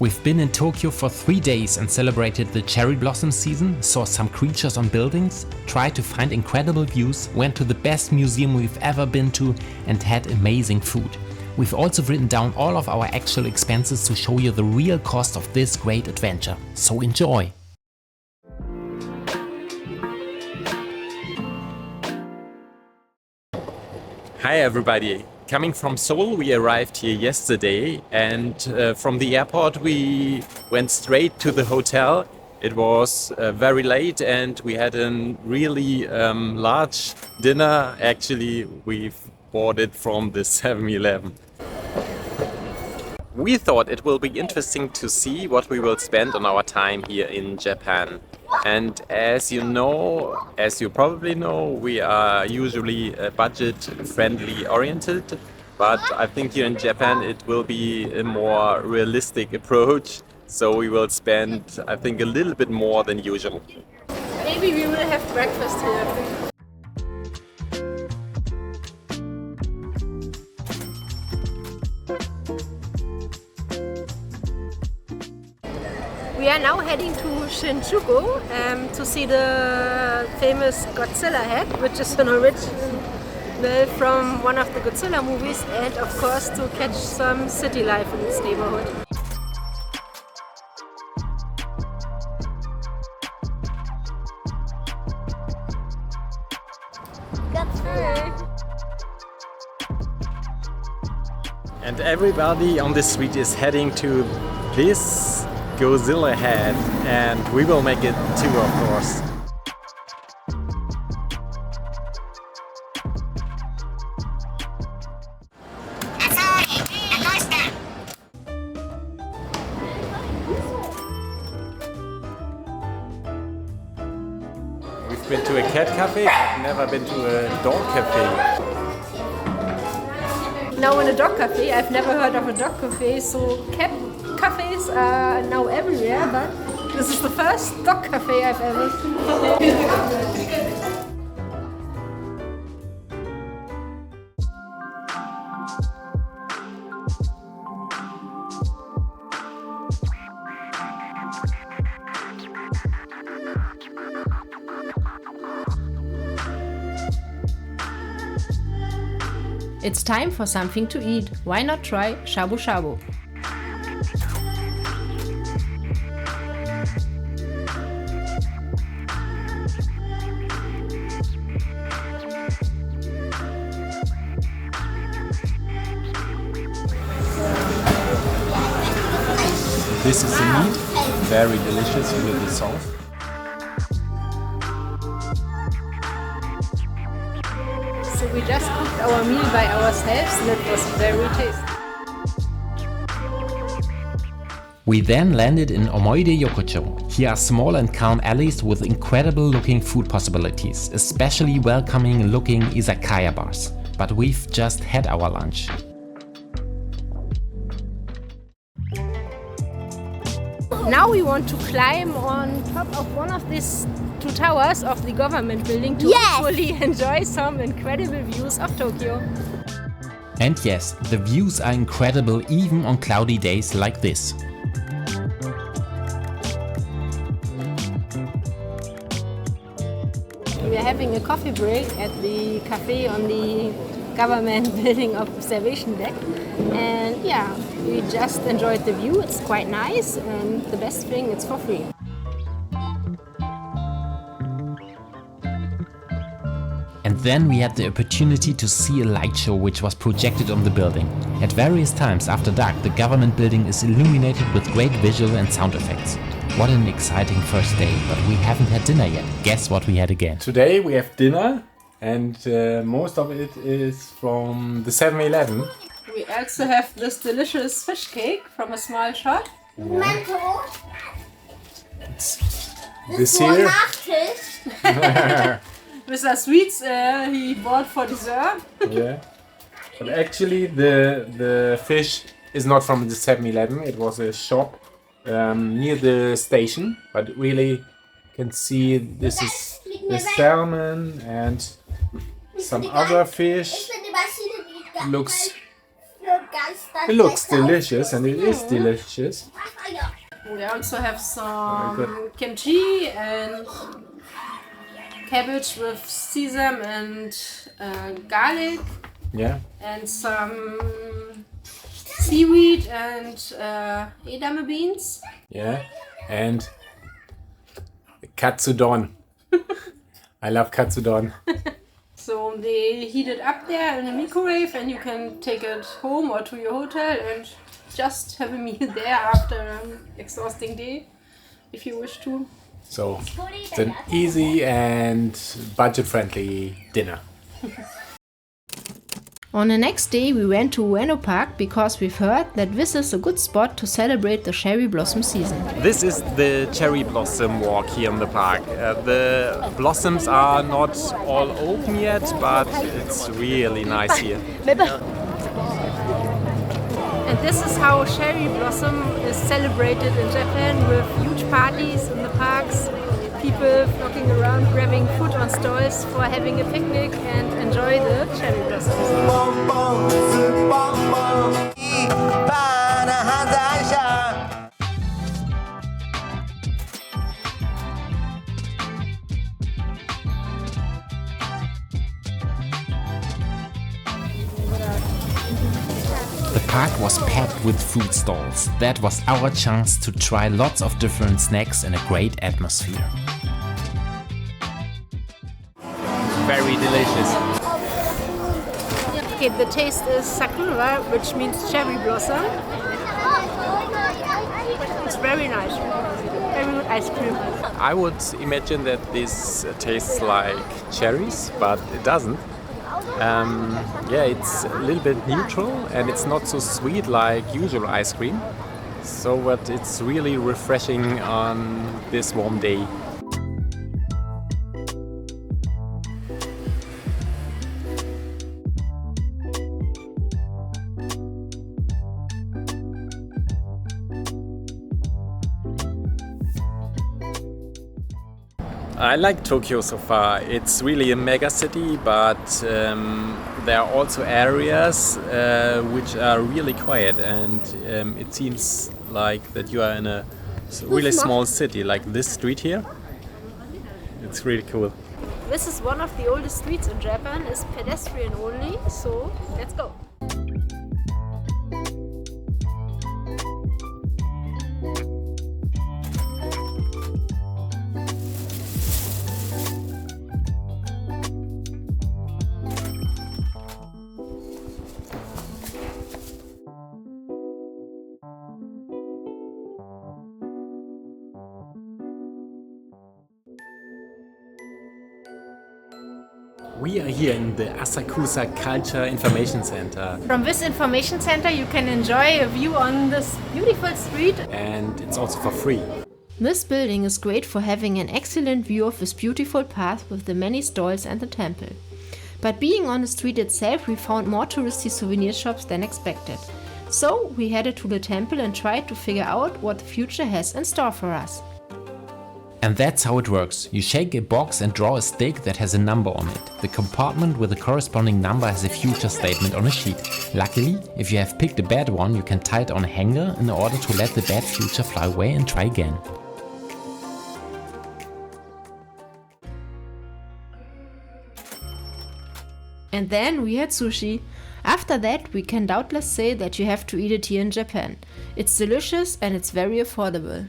We've been in Tokyo for 3 days and celebrated the cherry blossom season, saw some creatures on buildings, tried to find incredible views, went to the best museum we've ever been to and had amazing food. We've also written down all of our actual expenses to show you the real cost of this great adventure. So enjoy! Hi everybody! Coming from Seoul, we arrived here yesterday and from the airport we went straight to the hotel. It was very late and we had a really large dinner. Actually, we've bought it from the 7-Eleven. We thought it will be interesting to see what we will spend on our time here in Japan. And as you probably know, we are usually budget-friendly oriented, but I think here in Japan it will be a more realistic approach. So we will spend, I think, a little bit more than usual. Maybe we will have breakfast here. We are now heading to Shinjuku to see the famous Godzilla head, which is an original from one of the Godzilla movies, and of course to catch some city life in this neighborhood. And everybody on the street is heading to this Godzilla head, and we will make it too, of course. We've been to a cat cafe, I've never been to a dog cafe. Now in a dog cafe, I've never heard of a dog cafe, so cat cafes are now everywhere, but this is the first dog cafe I've ever seen. It's time for something to eat. Why not try shabu shabu? This is the meat, very delicious with the sauce. So we just cooked our meal by ourselves and it was very tasty. We then landed in Omoide Yokocho. Here are small and calm alleys with incredible looking food possibilities, especially welcoming looking izakaya bars. But we've just had our lunch. Now we want to climb on top of one of these 2 towers of the government building to fully enjoy some incredible views of Tokyo. And yes, the views are incredible even on cloudy days like this. We are having a coffee break at the cafe on the government building observation deck, and yeah, we just enjoyed the view. It's quite nice, and the best thing, it's for free. And then we had the opportunity to see a light show which was projected on the building. At various times after dark, the government building is illuminated with great visual and sound effects. What an exciting first day, but we haven't had dinner yet. Guess what we had again? Today we have dinner, and most of it is from the 7-Eleven. We also have this delicious fish cake from a small shop. This here. With the sweets he bought for dessert. Yeah. But actually the fish is not from the 7-Eleven. It was a shop near the station. But really you can see this is the salmon and some other fish. Looks It looks delicious, and it is delicious. We also have some kimchi and cabbage with sesame and garlic. Yeah. And some seaweed and edamame beans. Yeah. And katsudon. I love katsudon. So they heat it up there in the microwave, and you can take it home or to your hotel and just have a meal there after an exhausting day, if you wish to. So it's an easy and budget-friendly dinner. On the next day we went to Ueno Park because we've heard that this is a good spot to celebrate the cherry blossom season. This is the cherry blossom walk here in the park. The blossoms are not all open yet, but it's really nice here. And this is how cherry blossom is celebrated in Japan, with huge parties in the parks, people flocking around grabbing food on stalls for having a picnic and enjoy the cherry blossoms. The park was packed with food stalls. That was our chance to try lots of different snacks in a great atmosphere. Very delicious. Okay, the taste is sakura, which means cherry blossom. It's very nice. Very good ice cream. I would imagine that this tastes like cherries, but it doesn't. Yeah, it's a little bit neutral and it's not so sweet like usual ice cream. So, but it's really refreshing on this warm day. I like Tokyo so far. It's really a mega city, but there are also areas which are really quiet, and it seems like that you are in a really small city, like this street here. It's really cool. This is one of the oldest streets in Japan. It's pedestrian only, so let's go. We are here in the Asakusa Culture Information Center, From this information center you can enjoy a view on this beautiful street. and it's also for free. This building is great for having an excellent view of this beautiful path with the many stalls and the temple. But being on the street itself, we found more touristy souvenir shops than expected. So we headed to the temple and tried to figure out what the future has in store for us. And that's how it works. You shake a box and draw a stick that has a number on it. The compartment with the corresponding number has a future statement on a sheet. Luckily, if you have picked a bad one, you can tie it on a hanger in order to let the bad future fly away and try again. And then we had sushi. After that, we can doubtless say that you have to eat it here in Japan. It's delicious and it's very affordable.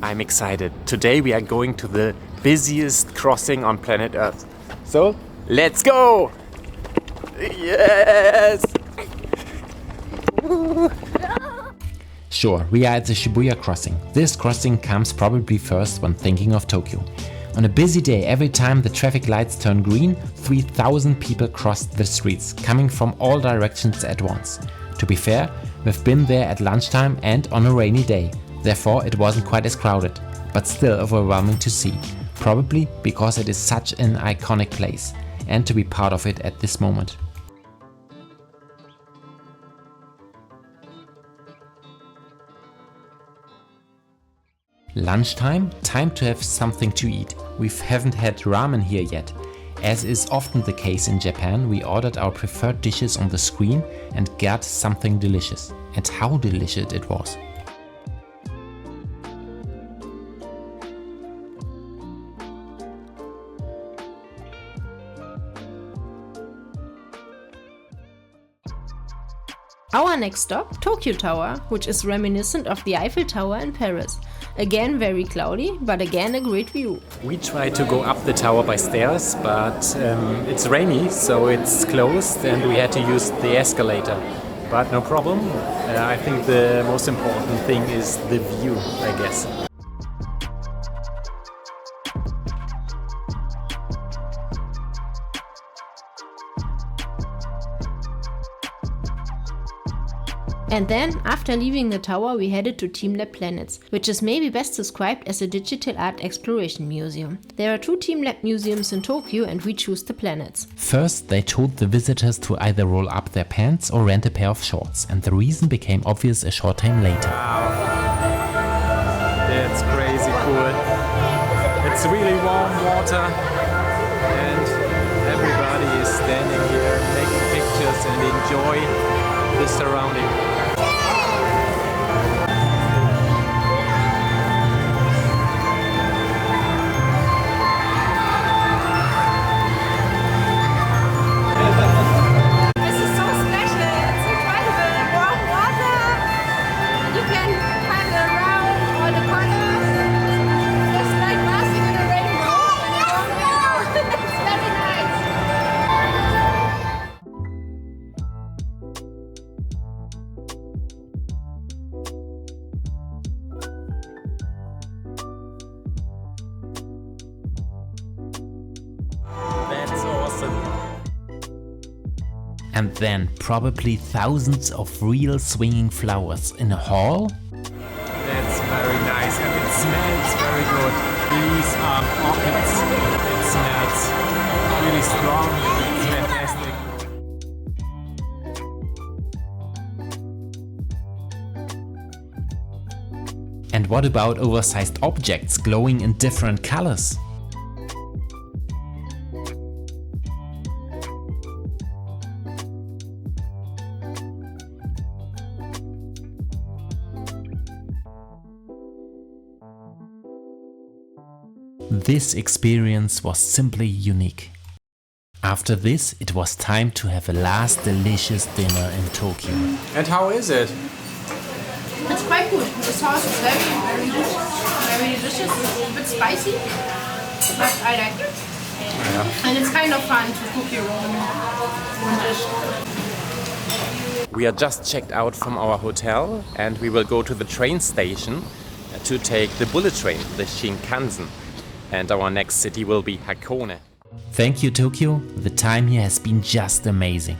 I'm excited. Today we are going to the busiest crossing on planet Earth. So, let's go! Yes! Sure, we are at the Shibuya crossing. This crossing comes probably first when thinking of Tokyo. On a busy day, every time the traffic lights turn green, 3,000 people crossed the streets, coming from all directions at once. To be fair, we've been there at lunchtime and on a rainy day. Therefore, it wasn't quite as crowded, but still overwhelming to see. Probably because it is such an iconic place, and to be part of it at this moment. Lunchtime, time to have something to eat. We haven't had ramen here yet. As is often the case in Japan, we ordered our preferred dishes on the screen and got something delicious. And how delicious it was! Our next stop, Tokyo Tower, which is reminiscent of the Eiffel Tower in Paris. Again very cloudy, but again a great view. We tried to go up the tower by stairs, but it's rainy, so it's closed and we had to use the escalator. But no problem. I think the most important thing is the view, I guess. And then, after leaving the tower, we headed to Team Lab Planets, which is maybe best described as a digital art exploration museum. There are 2 Team Lab museums in Tokyo and we choose the planets. First, they told the visitors to either roll up their pants or rent a pair of shorts, and the reason became obvious a short time later. Wow, that's crazy cool. It's really warm water and everybody is standing here taking pictures and enjoy the surrounding. And then probably thousands of real swinging flowers in a hall? That's very nice and it smells very good. These are orchids. It smells really strong. It's fantastic. And what about oversized objects glowing in different colors? This experience was simply unique. After this, it was time to have a last delicious dinner in Tokyo. And how is it? It's quite good. The sauce is very delicious. A bit spicy, but I like it. Yeah. And it's kind of fun to cook your own dish. We are just checked out from our hotel and we will go to the train station to take the bullet train, the Shinkansen. And our next city will be Hakone. Thank you, Tokyo. The time here has been just amazing.